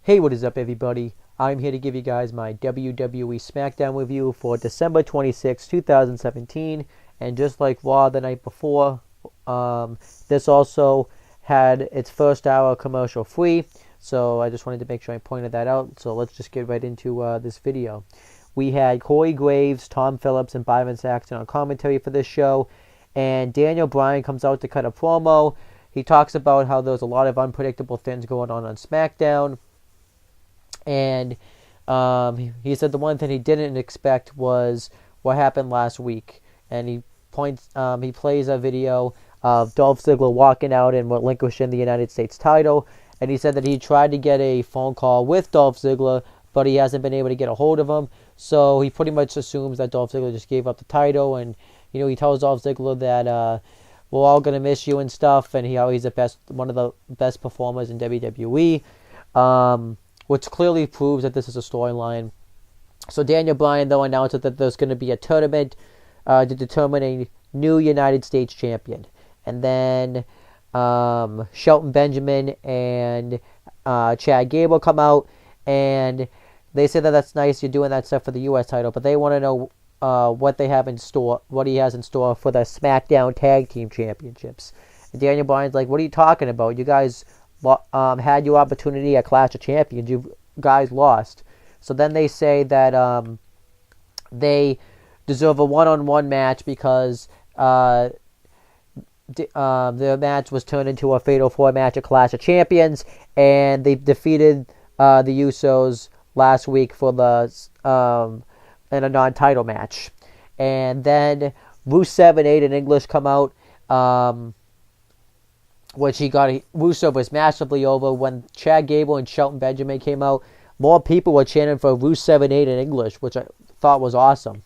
Hey, what is up, everybody? I'm here to give you guys my WWE Smackdown review for December 26, 2017. And just like Raw the night before, this also had its first hour commercial free. So I just wanted to make sure I pointed that out. So let's just get right into this video. We had Corey Graves, Tom Phillips, and Byron Saxton on commentary for this show. And Daniel Bryan comes out to cut a promo. He talks about how there's a lot of unpredictable things going on SmackDown. And he said the one thing he didn't expect was what happened last week. And he plays a video of Dolph Ziggler walking out and relinquishing the United States title. And he said that he tried to get a phone call with Dolph Ziggler, but he hasn't been able to get a hold of him. So he pretty much assumes that Dolph Ziggler just gave up the title. And, he tells Dolph Ziggler that we're all going to miss you and stuff. And he's one of the best performers in WWE. Which clearly proves that this is a storyline. So Daniel Bryan, though, announced that there's going to be a tournament to determine a new United States champion. And then Shelton Benjamin and Chad Gable come out, and they say that that's nice, you're doing that stuff for the U.S. title, but they want to know what they have in store, what he has in store for the SmackDown Tag Team Championships. And Daniel Bryan's like, what are you talking about? You guys had your opportunity at Clash of Champions. You guys lost. So then they say that they deserve a one-on-one match because their match was turned into a Fatal 4 match at Clash of Champions, and they defeated the Usos last week for in a non-title match. And then Rusev and Aiden English come out. Which Rusev was massively over. When Chad Gable and Shelton Benjamin came out, more people were chanting for Rusev and Aiden English, which I thought was awesome.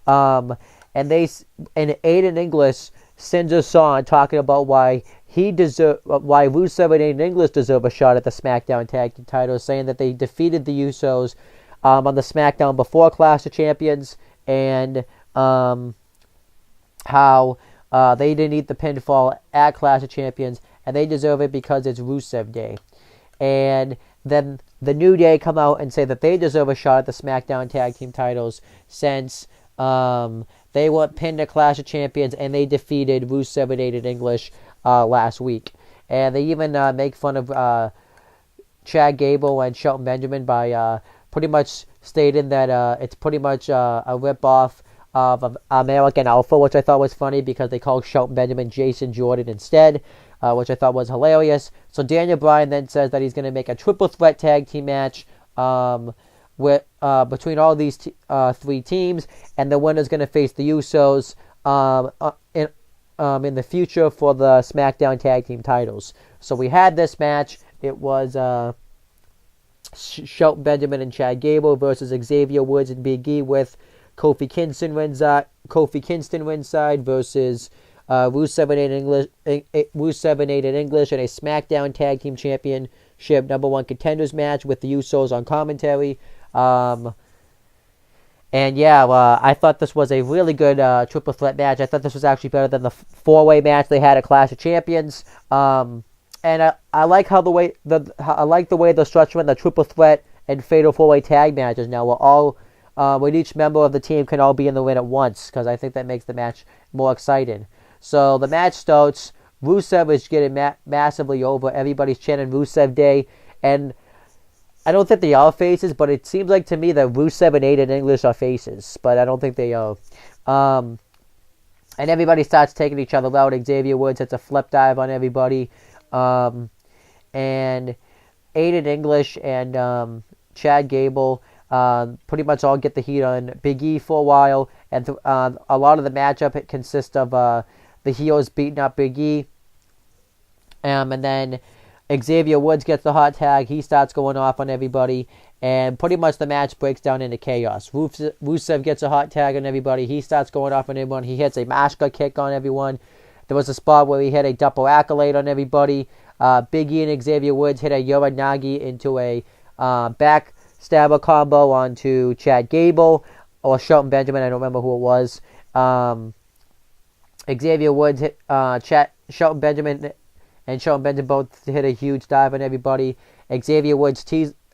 And Aiden English sings a song talking about why Rusev and Aiden English deserve a shot at the SmackDown Tag Team titles, saying that they defeated the Usos on the SmackDown before Clash of Champions, and how they didn't eat the pinfall at Clash of Champions, and they deserve it because it's Rusev Day. And then the New Day come out and say that they deserve a shot at the SmackDown Tag Team titles since they were pinned at Clash of Champions and they defeated Rusev and Aiden English last week. And they even make fun of Chad Gable and Shelton Benjamin by pretty much stating that it's pretty much a rip-off of American Alpha, which I thought was funny because they called Shelton Benjamin Jason Jordan instead, which I thought was hilarious. So Daniel Bryan then says that he's going to make a triple threat tag team match between all these three teams, and the winner's going to face the Usos in the future for the SmackDown tag team titles. So we had this match. It was Shelton Benjamin and Chad Gable versus Xavier Woods and Big E with Kofi Kingston ringside versus Rusev and Aiden English in a SmackDown Tag Team Championship #1 contenders match with the Usos on commentary. I thought this was a really good triple threat match. I thought this was actually better than the four-way match they had at Clash of Champions. And I like the way they're structuring the triple threat and fatal four-way tag matches now. We're all when each member of the team can all be in the ring at once, because I think that makes the match more exciting. So the match starts. Rusev is getting massively over. Everybody's chanting Rusev Day, and I don't think they are faces, but it seems like to me that Rusev and Aiden English are faces, but I don't think they are. And everybody starts taking each other out. Xavier Woods hits a flip dive on everybody, and Aiden English and Chad Gable pretty much all get the heat on Big E for a while, and a lot of the matchup consists of the heels beating up Big E, and then Xavier Woods gets the hot tag. He starts going off on everybody, and pretty much the match breaks down into chaos. Rusev gets a hot tag on everybody. He starts going off on everyone. He hits a Mashka kick on everyone. There was a spot where he hit a double accolade on everybody. Big E and Xavier Woods hit a Uranagi into a backstabber combo onto Chad Gable or Shelton Benjamin. I don't remember who it was. Xavier Woods hit Shelton Benjamin, and Shelton Benjamin both hit a huge dive on everybody. Xavier Woods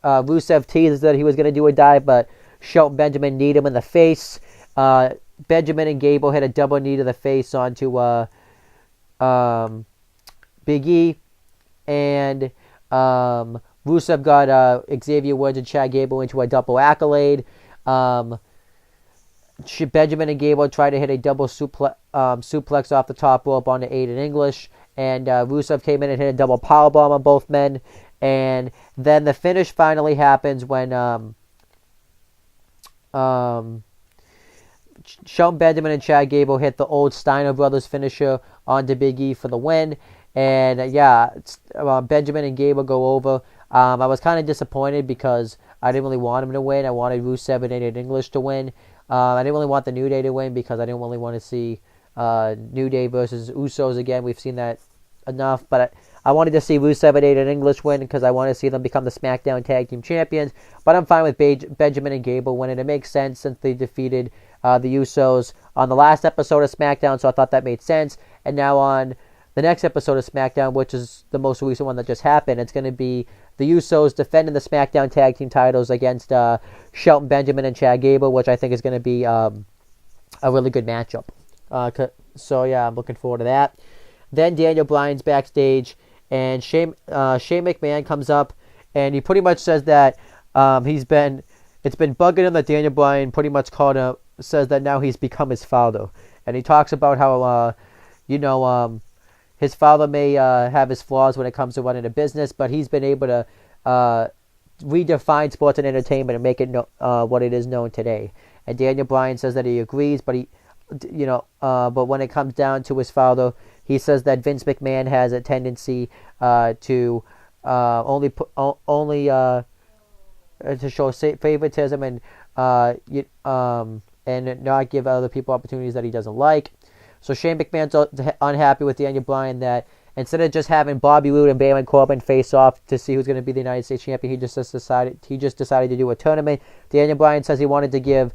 Rusev teased that he was going to do a dive, but Shelton Benjamin kneed him in the face. Benjamin and Gable hit a double knee to the face onto Big E. And Rusev got Xavier Woods and Chad Gable into a double accolade. Benjamin and Gable tried to hit a double suplex off the top rope onto Aiden English. And Rusev came in and hit a double powerbomb on both men. And then the finish finally happens when Shelton Benjamin and Chad Gable hit the old Steiner Brothers finisher onto Big E for the win. And Benjamin and Gable go over. I was kind of disappointed because I didn't really want him to win. I wanted Rusev and Aiden English to win. I didn't really want the New Day to win because I didn't really want to see New Day versus Usos again. We've seen that enough. But I wanted to see Rusev and Aiden English win because I want to see them become the SmackDown Tag Team Champions. But I'm fine with Benjamin and Gable winning. It makes sense since they defeated the Usos on the last episode of SmackDown, so I thought that made sense. And now on the next episode of SmackDown, which is the most recent one that just happened, it's going to be the Usos defending the SmackDown Tag Team titles against Shelton Benjamin and Chad Gable, which I think is going to be a really good matchup. So, yeah, I'm looking forward to that. Then Daniel Bryan's backstage, and Shane McMahon comes up, and he pretty much says that it's been bugging him that Daniel Bryan pretty much says that now he's become his father. And he talks about how, his father may have his flaws when it comes to running a business, but he's been able to redefine sports and entertainment and make it what it is known today. And Daniel Bryan says that he agrees, but but when it comes down to his father, he says that Vince McMahon has a tendency to only to show favoritism and not give other people opportunities that he doesn't like. So Shane McMahon's unhappy with Daniel Bryan that instead of just having Bobby Roode and Baron Corbin face off to see who's going to be the United States champion, he just decided to do a tournament. Daniel Bryan says he wanted to give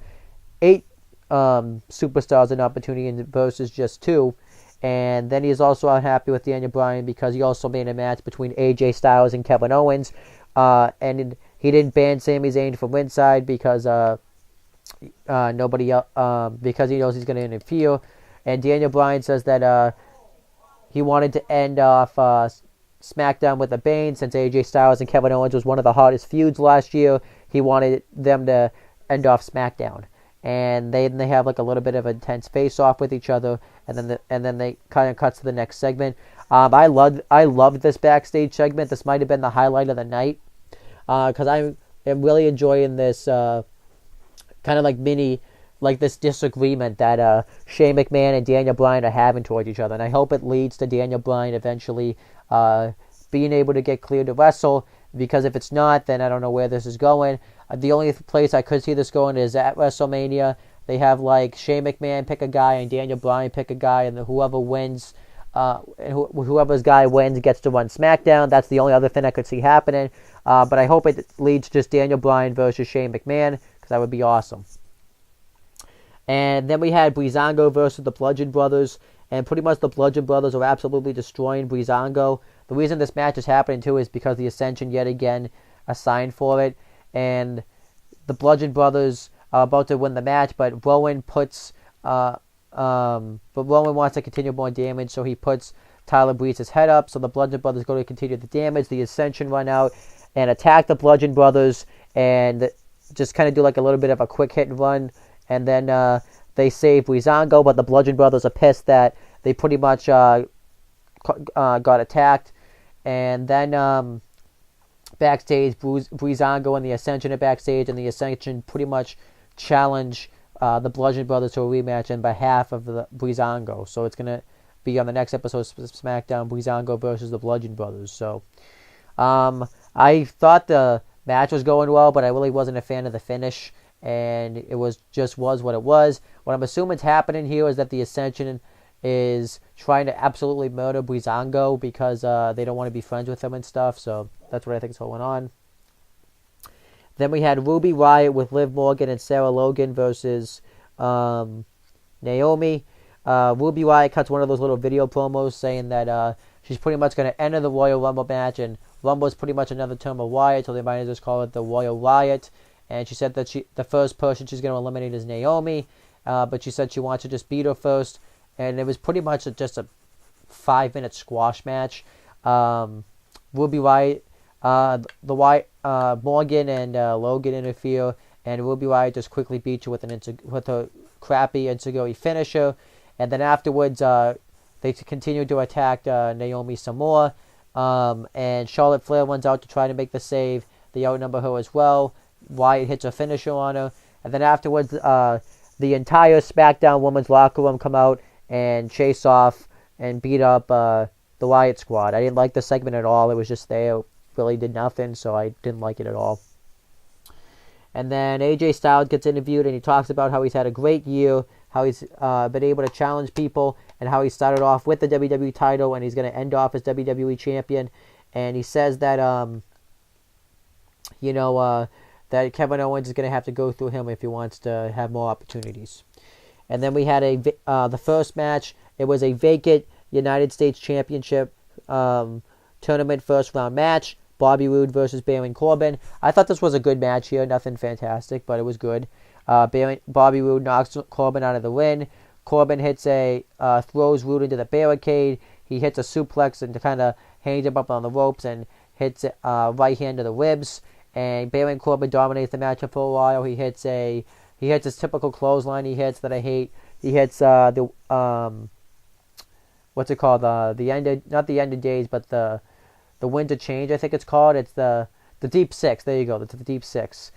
8 superstars an opportunity versus just 2. And then he's also unhappy with Daniel Bryan because he also made a match between AJ Styles and Kevin Owens. And he didn't ban Sami Zayn from ringside because because he knows he's going to interfere. And Daniel Bryan says that he wanted to end off SmackDown with a bang since AJ Styles and Kevin Owens was one of the hottest feuds last year. He wanted them to end off SmackDown. And they have like a little bit of intense face-off with each other, and then they kind of cuts to the next segment. I loved this backstage segment. This might have been the highlight of the night because I am really enjoying this kind of like this disagreement that Shane McMahon and Daniel Bryan are having towards each other, and I hope it leads to Daniel Bryan eventually being able to get cleared to wrestle. Because if it's not, then I don't know where this is going. The only place I could see this going is at WrestleMania. They have like Shane McMahon pick a guy and Daniel Bryan pick a guy, and whoever wins, whoever's guy wins gets to run SmackDown. That's the only other thing I could see happening. But I hope it leads to just Daniel Bryan versus Shane McMahon, because that would be awesome. And then we had Breezango versus the Bludgeon Brothers, and pretty much the Bludgeon Brothers are absolutely destroying Breezango. The reason this match is happening too is because the Ascension yet again assigned for it, and the Bludgeon Brothers are about to win the match, but Rowan wants to continue more damage, so he puts Tyler Breeze's head up. So the Bludgeon Brothers go to continue the damage. The Ascension run out and attack the Bludgeon Brothers and just kind of do like a little bit of a quick hit and run, and then they save Breezango, but the Bludgeon Brothers are pissed that they pretty much got attacked. And then backstage, Breezango and the Ascension are backstage, and the Ascension pretty much challenge the Bludgeon Brothers to a rematch on behalf of the Breezango. So it's going to be on the next episode of SmackDown, Breezango versus the Bludgeon Brothers. So I thought the match was going well, but I really wasn't a fan of the finish, and it was what it was. What I'm assuming is happening here is that the Ascension is trying to absolutely murder Breezango because they don't want to be friends with him and stuff. So that's what I think is going on. Then we had Ruby Riott with Liv Morgan and Sarah Logan versus Naomi. Ruby Riott cuts one of those little video promos saying that she's pretty much going to enter the Royal Rumble match and Rumble is pretty much another term of Riot, so they might as well just call it the Royal Riot. And she said that the first person she's going to eliminate is Naomi, but she said she wants to just beat her first. And it was pretty much just a 5-minute squash match. Ruby Riott, Morgan and Logan interfere, and Ruby Riott just quickly beat you with a crappy Enziguri finisher. And then afterwards, they continue to attack Naomi some more. And Charlotte Flair runs out to try to make the save. They outnumber her as well. Wyatt hits a finisher on her. And then afterwards, the entire SmackDown women's locker room come out and chase off and beat up the Wyatt squad. I didn't like the segment at all. It was just there. It really did nothing, so I didn't like it at all. And then AJ Styles gets interviewed, and he talks about how he's had a great year, how he's been able to challenge people, and how he started off with the WWE title, and he's going to end off as WWE champion. And he says that, that Kevin Owens is going to have to go through him if he wants to have more opportunities. And then we had the first match. It was a vacant United States Championship tournament first round match. Bobby Roode versus Baron Corbin. I thought this was a good match here. Nothing fantastic, but it was good. Bobby Roode knocks Corbin out of the ring. Corbin throws Roode into the barricade. He hits a suplex and kind of hangs him up on the ropes and hits right hand to the ribs. And Baron Corbin dominates the matchup for a while. He hits his typical clothesline that I hate. He hits what's it called? Not the end of days, but the winter change, I think it's called. It's the deep six. There you go. It's the deep six.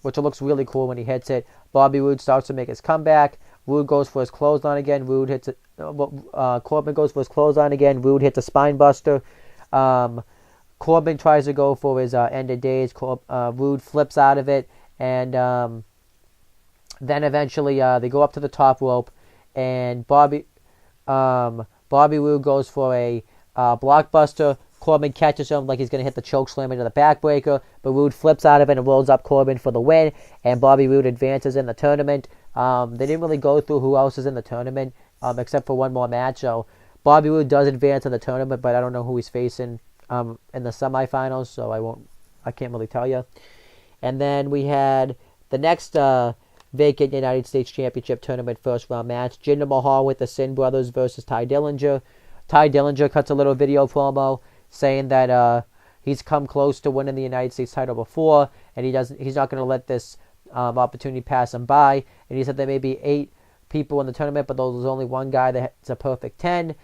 Which looks really cool when he hits it. Bobby Roode starts to make his comeback. Roode goes for his clothesline again. Roode hits it. Corbin goes for his clothesline again. Roode hits a spine buster. Corbin tries to go for his end of days. Roode flips out of it, and then eventually they go up to the top rope, and Bobby Roode goes for a blockbuster. Corbin catches him like he's going to hit the choke slam into the backbreaker, but Roode flips out of it and rolls up Corbin for the win, and Bobby Roode advances in the tournament. They didn't really go through who else is in the tournament, except for one more match. So Bobby Roode does advance in the tournament, but I don't know who he's facing in the semifinals, so I can't really tell you. And then we had the next vacant United States Championship tournament first round match. Jinder Mahal with the Sin Brothers versus Ty Dillinger. Ty Dillinger cuts a little video promo saying that he's come close to winning the United States title before, and he's not going to let this opportunity pass him by. And he said there may be 8 people in the tournament, but there's only one guy that's a perfect 10.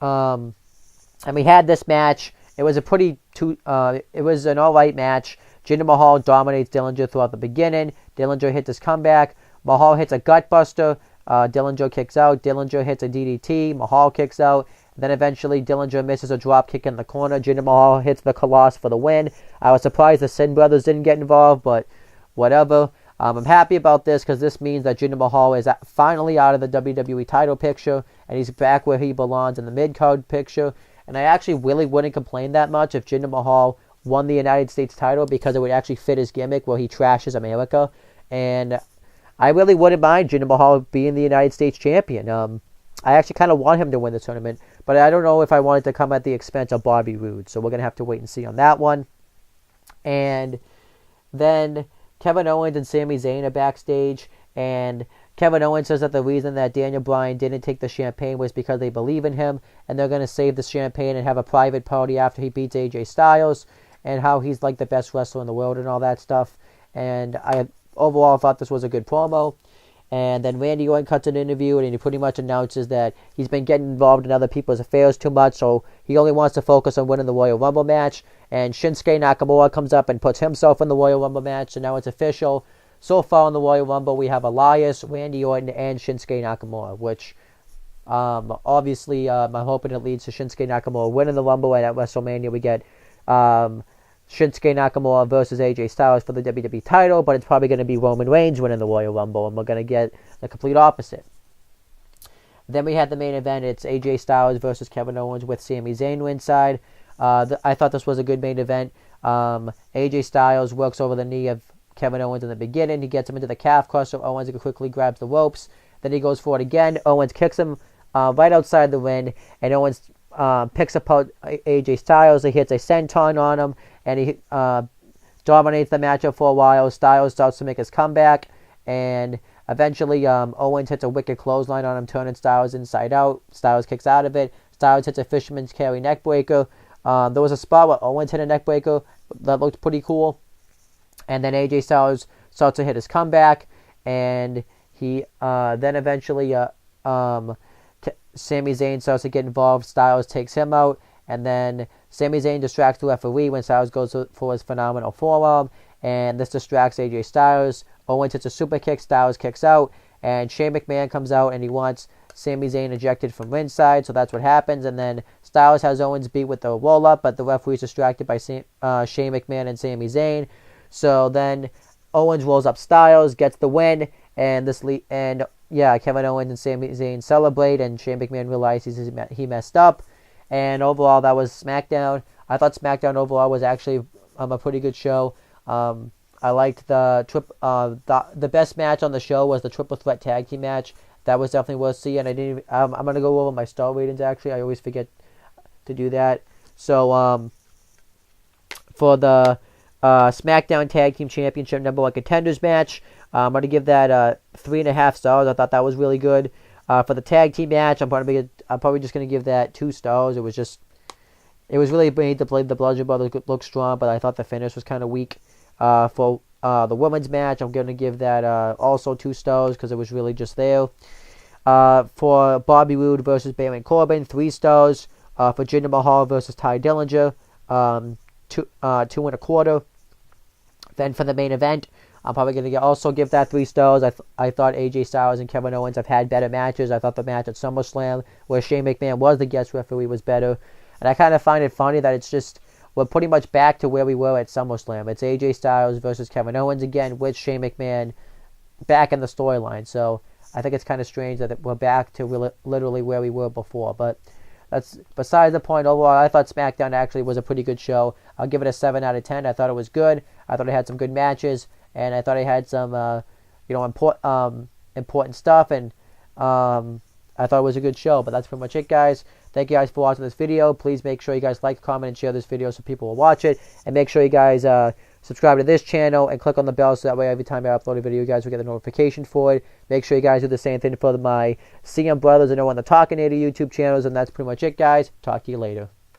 And we had this match. It was it was an alright match. Jinder Mahal dominates Dillinger throughout the beginning. Dillinger hits his comeback. Mahal hits a gutbuster. Dillinger kicks out. Dillinger hits a DDT. Mahal kicks out. Then eventually Dillinger misses a drop kick in the corner. Jinder Mahal hits the Colossus for the win. I was surprised the Sin Brothers didn't get involved, but whatever. I'm happy about this because this means that Jinder Mahal is finally out of the WWE title picture, and he's back where he belongs in the mid-card picture. And I actually really wouldn't complain that much if Jinder Mahal won the United States title, because it would actually fit his gimmick where he trashes America. And I really wouldn't mind Jinder Mahal being the United States champion. I actually kind of want him to win the tournament, but I don't know if I want it to come at the expense of Bobby Roode. So we're going to have to wait and see on that one. And then Kevin Owens and Sami Zayn are backstage, and Kevin Owens says that the reason that Daniel Bryan didn't take the champagne was because they believe in him, and they're going to save the champagne and have a private party after he beats AJ Styles, and how he's like the best wrestler in the world and all that stuff. And I overall thought this was a good promo. And then Randy Orton cuts an interview, and he pretty much announces that he's been getting involved in other people's affairs too much, so he only wants to focus on winning the Royal Rumble match. And Shinsuke Nakamura comes up and puts himself in the Royal Rumble match, so now it's official. So far in the Royal Rumble, we have Elias, Randy Orton, and Shinsuke Nakamura, which obviously I'm hoping it leads to Shinsuke Nakamura winning the Rumble, and at WrestleMania we get Shinsuke Nakamura versus AJ Styles for the WWE title, but it's probably going to be Roman Reigns winning the Royal Rumble, and we're going to get the complete opposite. Then we had the main event. It's AJ Styles versus Kevin Owens with Sami Zayn ringside. I thought this was a good main event. AJ Styles works over the knee of Kevin Owens in the beginning. He gets him into the calf crusher. Owens quickly grabs the ropes. Then he goes for it again. Owens kicks him right outside the ring, and Owens picks apart AJ Styles. He hits a senton on him, and he dominates the matchup for a while. Styles starts to make his comeback, and eventually Owens hits a wicked clothesline on him, turning Styles inside out. Styles kicks out of it. Styles hits a fisherman's carry neckbreaker. There was a spot where Owens hit a neckbreaker that looked pretty cool, and then AJ Styles starts to hit his comeback, and he then eventually Sami Zayn starts to get involved. Styles takes him out, and then Sami Zayn distracts the referee when Styles goes for his phenomenal forearm, and this distracts AJ Styles. Owens hits a super kick. Styles kicks out, and Shane McMahon comes out, and he wants Sami Zayn ejected from ringside, so that's what happens. And then Styles has Owens beat with the roll-up, but the referee is distracted by Shane McMahon and Sami Zayn. So then Owens rolls up Styles, gets the win, and Kevin Owens and Sami Zayn celebrate, and Shane McMahon realizes he messed up. And overall, that was SmackDown. I thought SmackDown overall was actually a pretty good show. I liked the best match on the show was the Triple Threat Tag Team match. That was definitely worth seeing. I'm gonna go over my star ratings. Actually, I always forget to do that. So for the SmackDown Tag Team Championship #1 Contenders match, I'm gonna give that 3.5 stars. I thought that was really good. For the tag team match, I'm probably just gonna give that 2 stars. It was really made to play the Bludgeon Brothers look strong, but I thought the finish was kind of weak. For the women's match, I'm gonna give that also 2 stars because it was really just there. For Bobby Roode versus Baron Corbin, 3 stars. For Jinder Mahal versus Ty Dillinger, 2.25. Then for the main event, I'm probably going to also give that 3 stars. I thought AJ Styles and Kevin Owens have had better matches. I thought the match at SummerSlam, where Shane McMahon was the guest referee, was better. And I kind of find it funny that we're pretty much back to where we were at SummerSlam. It's AJ Styles versus Kevin Owens again, with Shane McMahon back in the storyline. So I think it's kind of strange that we're back to literally where we were before. But that's beside the point. Overall, I thought SmackDown actually was a pretty good show. I'll give it a 7 out of 10. I thought it was good. I thought it had some good matches, and I thought it had some, important stuff. And I thought it was a good show. But that's pretty much it, guys. Thank you guys for watching this video. Please make sure you guys like, comment, and share this video so people will watch it. And make sure you guys subscribe to this channel and click on the bell so that way every time I upload a video, you guys will get the notification for it. Make sure you guys do the same thing for my CM Brothers and No One the Talking 80 YouTube channels. And that's pretty much it, guys. Talk to you later.